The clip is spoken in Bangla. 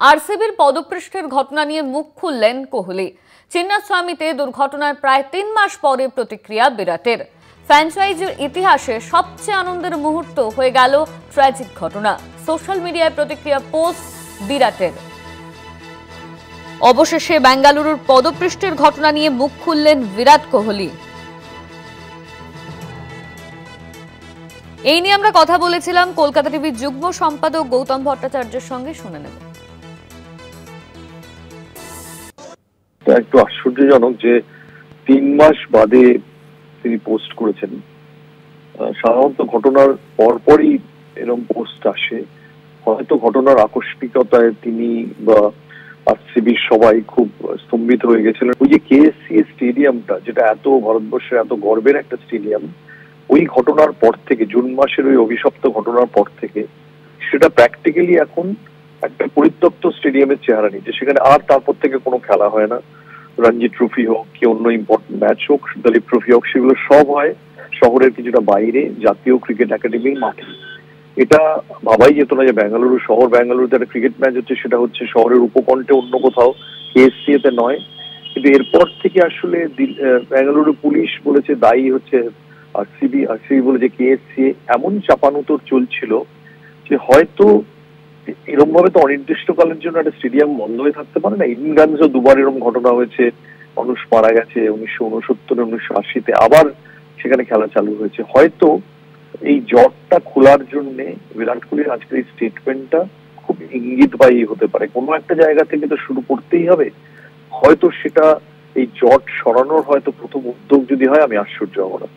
আরসিবির পদপৃষ্ঠের ঘটনা নিয়ে মুখ খুললেন কোহলি। চিন্নাস্বামীতে দুর্ঘটনার প্রায় 3 মাস পরে প্রতিক্রিয়া বিরাটের। ফ্র্যাঞ্চাইজির ইতিহাসে সবচেয়ে আনন্দের মুহূর্ত হয়ে গেল ট্র্যাজিক ঘটনা। সোশ্যাল মিডিয়ায় প্রতিক্রিয়া পোস্ট বিরাটের। অবশেষে বেঙ্গালুরুর পদপৃষ্ঠের ঘটনা নিয়ে মুখ খুললেন বিরাট কোহলি। এই নিয়ে আমরা কথা বলেছিলাম কলকাতা টিভির যুগ্ম সম্পাদক গৌতম ভট্টাচার্যের সঙ্গে। শুনে নেব। একটু আশ্চর্যজনক যে 3 মাস বাদে তিনি পোস্ট করেছেন। সাধারণত ঘটনার পরপরই এরকম পোস্ট আসে। হয়তো ঘটনার আকস্মিকতায় তিনি বা আরসিবির সবাই খুব স্তম্ভিত হয়ে গেছিলেন। ওই যে কেএসসি স্টেডিয়ামটা, যেটা এত ভারতবর্ষের এত গর্বের একটা স্টেডিয়াম, ওই ঘটনার পর থেকে, জুন মাসের ওই অভিশপ্ত ঘটনার পর থেকে সেটা প্র্যাকটিক্যালি এখন একটা পরিত্যক্ত স্টেডিয়ামের চেহারা নিচ্ছে। সেখানে আর তারপর থেকে কোনো খেলা হয় না। রঞ্জি ট্রফি হোক কি অন্য ইম্পর্টেন্ট ম্যাচ হোক, দলীপ ট্রফি হোক, সেগুলো সব হয় শহরের কিছুটা বাইরে জাতীয় ক্রিকেট একাডেমির মাঠে। এটা ভাবাই যেত না যে বেঙ্গালুরু শহর, বেঙ্গালুরুতে একটা ক্রিকেট ম্যাচ হচ্ছে, সেটা হচ্ছে শহরের উপকণ্ঠে অন্য কোথাও, কেএসসি তে নয়। কিন্তু এরপর থেকে আসলে বেঙ্গালুরু পুলিশ বলেছে দায়ী হচ্ছে আরসিবি, আরসিবি বলেছে কেএসসি। এমন চাপানুতোর চলছিল যে হয়তো এরকম ভাবে তো অনির্দিষ্টকালের জন্য একটা স্টেডিয়াম বন্ধ হয়ে থাকতে পারে না। ইংল্যান্ডেও দুবার এরকম ঘটনা হয়েছে, মানুষ মারা গেছে 1969, 1980-তে আবার সেখানে খেলা চালু হয়েছে। হয়তো এই জটটা খোলার জন্য বিরাট কোহলির আজকের এই স্টেটমেন্টটা খুব ইঙ্গিতবাহী হতে পারে। কোনো একটা জায়গা থেকে তো শুরু করতেই হবে। হয়তো সেটা এই জট সরানোর হয়তো প্রথম উদ্যোগ যদি হয়, আমি আশ্চর্য হব না।